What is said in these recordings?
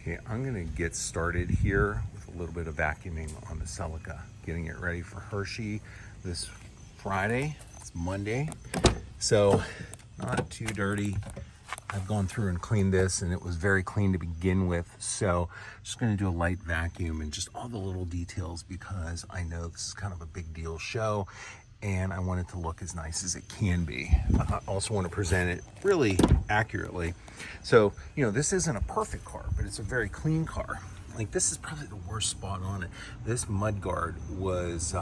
Okay, I'm gonna get started here with a little bit of vacuuming on the Celica, getting it ready for Hershey this Friday. It's Monday, so not too dirty. I've gone through and cleaned this and it was very clean to begin with. So just gonna do a light vacuum and just all the little details because I know this is kind of a big deal show and I want it to look as nice as it can be. I also want to present it really accurately. So, you know, this isn't a perfect car, but it's a very clean car. Like this is probably the worst spot on it. This mud guard was,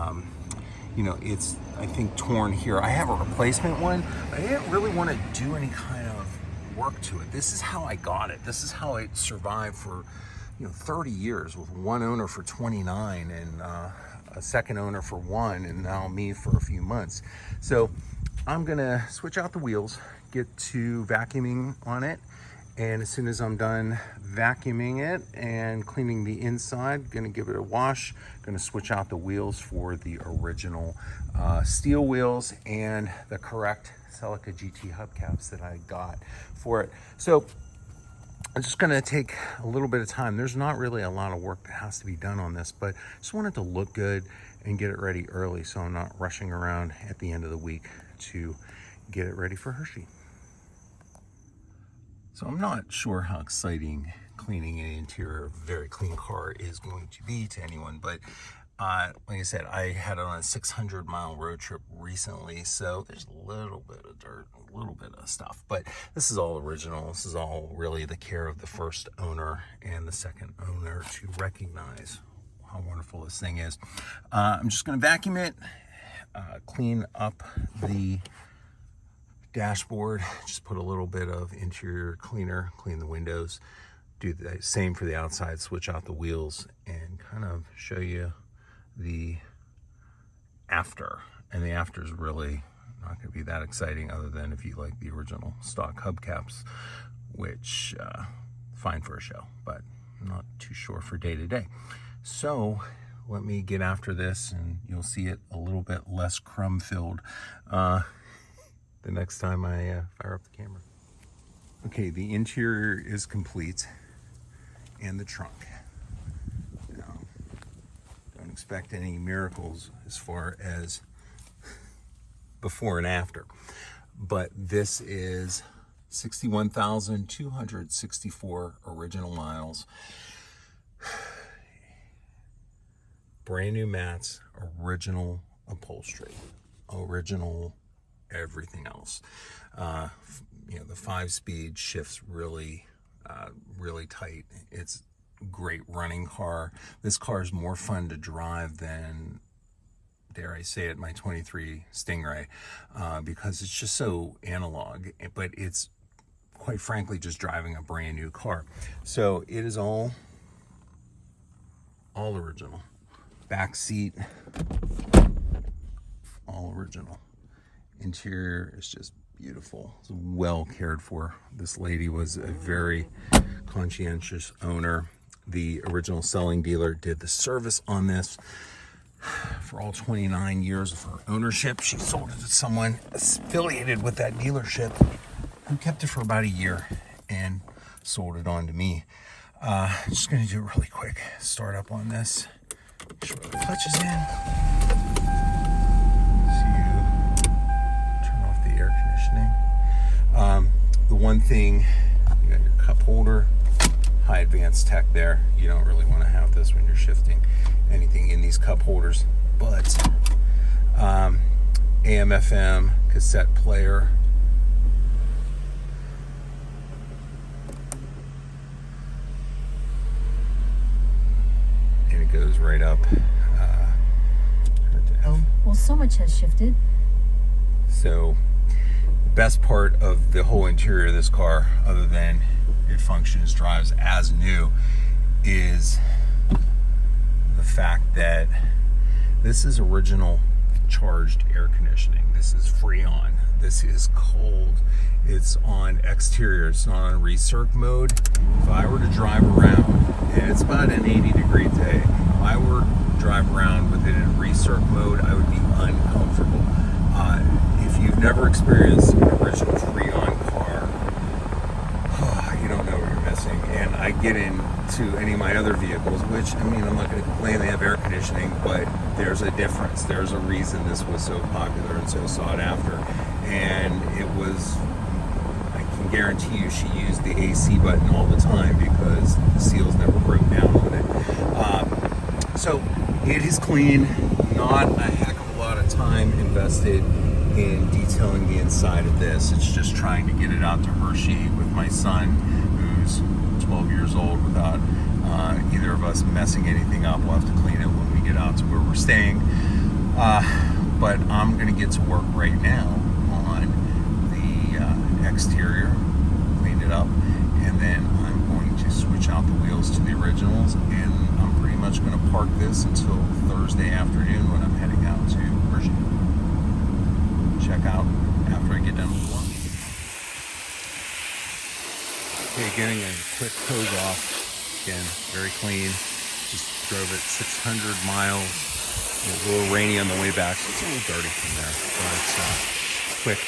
you know, it's, I think, torn here. I have a replacement one. I didn't really want to do any kind of work to it. This is how I got it. This is how I survived for, you know, 30 years with one owner for 29 and a second owner for 1, and now me for a few months. So I'm gonna switch out the wheels, get to vacuuming on it, and as soon as I'm done vacuuming it and cleaning the inside, gonna give it a wash, gonna switch out the wheels for the original steel wheels and the correct Celica GT hubcaps that I got for it. So I'm just gonna take a little bit of time. There's not really a lot of work that has to be done on this, but I just want it to look good and get it ready early so I'm not rushing around at the end of the week to get it ready for Hershey. So I'm not sure how exciting cleaning an interior of a very clean car is going to be to anyone, but like I said, I had it on a 600-mile road trip recently, so there's a little bit of dirt, a little bit of stuff, but this is all original. This is all really the care of the first owner and the second owner to recognize how wonderful this thing is. I'm just gonna vacuum it, clean up the dashboard, just put a little bit of interior cleaner, clean the windows, do the same for the outside, switch out the wheels, and kind of show you the after. And the after is really not going to be that exciting other than if you like the original stock hubcaps, which fine for a show, but I'm not too sure for day to day. So let me get after this and you'll see it a little bit less crumb filled the next time I fire up the camera. Okay, the interior is complete and the trunk. Don't expect any miracles as far as before and after, but this is 61,264 original miles, brand new mats, original upholstery, original everything else. You know, the 5-speed shifts really really tight. It's great running car. This car is more fun to drive than, dare I say it, my 23 Stingray, because it's just so analog, but it's quite frankly just driving a brand new car. So it is all original. Back seat, all original. Interior is just beautiful. It's well cared for. This lady was a very conscientious owner. The original selling dealer did the service on this for all 29 years of her ownership. She sold it to someone affiliated with that dealership who kept it for about a year and sold it on to me. Just gonna do it really quick. Start up on this. Make sure the clutch is in. Turn off the air conditioning. The one thing, you got your cup holder, high advanced tech there. You don't really want to have this when you're shifting anything in these cup holders, but AM FM cassette player, and it goes right up. Oh, well, so much has shifted. So the best part of the whole interior of this car, other than it functions, drives as new, is the fact that this is original charged air conditioning. This is Freon. This is cold. It's on exterior. It's not on recirc mode. If I were to drive around, and it's about an 80-degree day, if I were to drive around with it in recirc mode, I would be uncomfortable. If you've never experienced an original Freon car, you don't know what you're missing. And I get into any of my other vehicles, which, I mean, I'm not going to complain, they have air conditioning, but there's a difference. There's a reason this was so popular and so sought after. And it was, I can guarantee you, she used the AC button all the time because the seals never broke down on it. So it is clean, not a heck of a lot of time invested in detailing the inside of this. It's just trying to get it out to Hershey with my son, who's 12 years old, without either of us messing anything up. We'll have to clean it when we get out to where we're staying. But I'm going to get to work right now on the exterior, clean it up, and then I'm going to switch out the wheels to the originals, and I'm pretty much going to park this until Thursday afternoon when I'm heading out to Hershey. Check out after I get done with work. Okay, getting a quick hose off. Again, very clean. Just drove it 600 miles. It was a little rainy on the way back, so it's a little dirty from there. But quick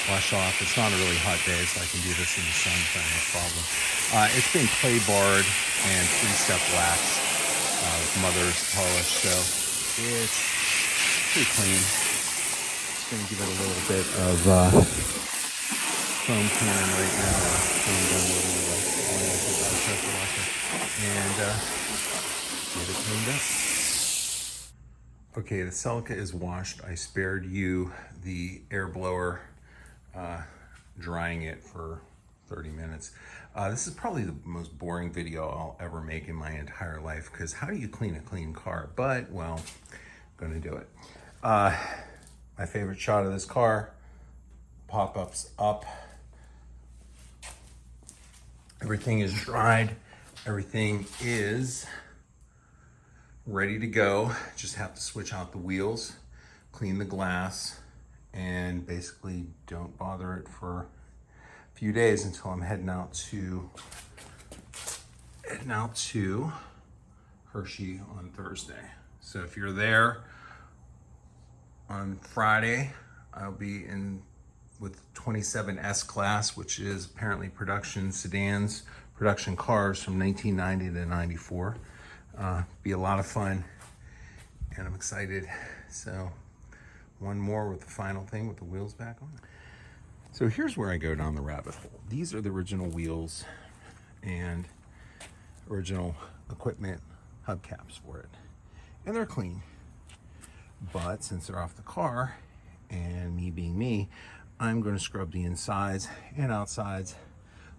wash off. It's not a really hot day, so I can do this in the sun without any problem. It's been clay barred and 3-step waxed with mother's polish, so it's pretty clean. Just going to give it a little bit of foam cannon right now. Foam gun with pressure washer, and get it cleaned up. Okay, the Celica is washed. I spared you the air blower drying it for 30 minutes. This is probably the most boring video I'll ever make in my entire life, because how do you clean a clean car? But, well, I'm gonna do it. My favorite shot of this car, pop-ups up. Everything is dried. Everything is ready to go. Just have to switch out the wheels, clean the glass, and basically don't bother it for a few days until I'm heading out to Hershey on Thursday. So if you're there on Friday, I'll be in with 27 S-Class, which is apparently production sedans, production cars from 1990 to 94. Be a lot of fun, and I'm excited. So one more with the final thing with the wheels back on. So here's where I go down the rabbit hole. These are the original wheels and original equipment hubcaps for it, and they're clean. But since they're off the car, and me being me, I'm going to scrub the insides and outsides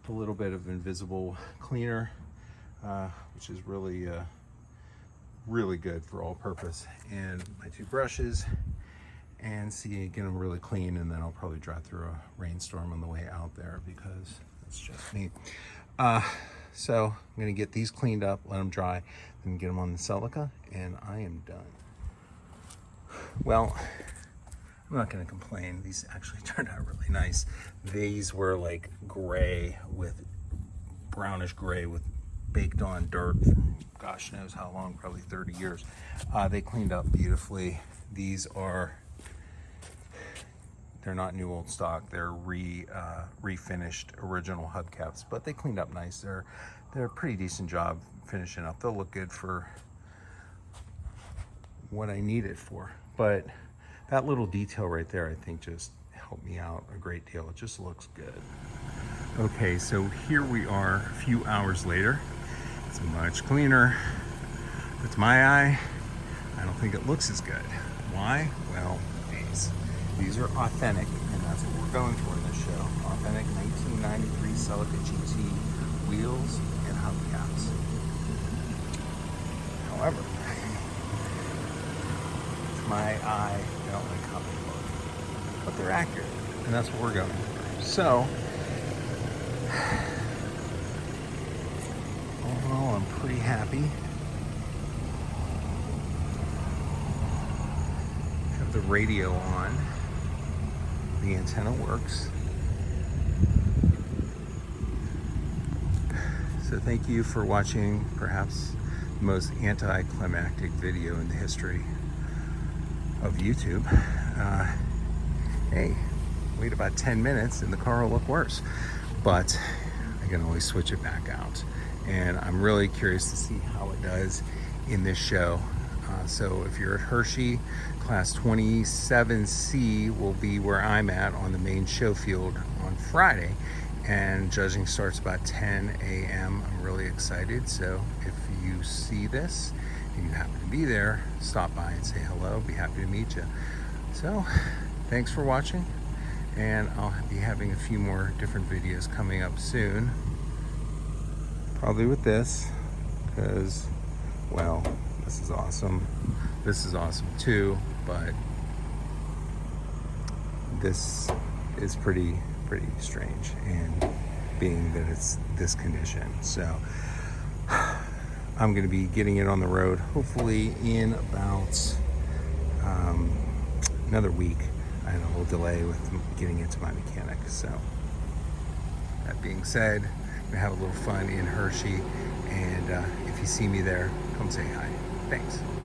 with a little bit of invisible cleaner, which is really really good for all purpose, and my 2 brushes, and get them really clean. And then I'll probably drive through a rainstorm on the way out there, because that's just me. So I'm going to get these cleaned up, let them dry, then get them on the Celica, and I am done. Well, I'm not going to complain. These actually turned out really nice. These were like gray with brownish gray with baked on dirt from gosh knows how long, probably 30 years. They cleaned up beautifully. These are, they're not new old stock. They're refinished original hubcaps, but they cleaned up nice. They're a pretty decent job finishing up. They'll look good for what I need it for. But that little detail right there, I think, just helped me out a great deal. It just looks good. Okay, so here we are a few hours later. It's much cleaner. With my eye, I don't think it looks as good. Why? Well, these are authentic, and that's what we're going for in this show. Authentic 1993 Celica GT wheels and hubcaps. However, my eye, I don't like how they look, but they're accurate, and that's what we're going for. So, all in all, I'm pretty happy. Have the radio on. The antenna works. So thank you for watching perhaps the most anticlimactic video in the history of YouTube. Hey, wait about 10 minutes and the car will look worse, but I can always switch it back out. and I'm really curious to see how it does in this show. So if you're at Hershey, class 27C will be where I'm at on the main show field on Friday, and judging starts about 10 a.m. I'm really excited. So if you see this and you happen to be there, stop by and say hello. Be happy to meet you. So thanks for watching, and I'll be having a few more different videos coming up soon, probably with this, because, well, this is awesome. This is awesome too, but this is pretty strange, and being that it's this condition. So I'm going to be getting it on the road hopefully in about another week. I had a little delay with getting it to my mechanic. So that being said, I'm gonna have a little fun in Hershey, and if you see me there, come say hi. Thanks.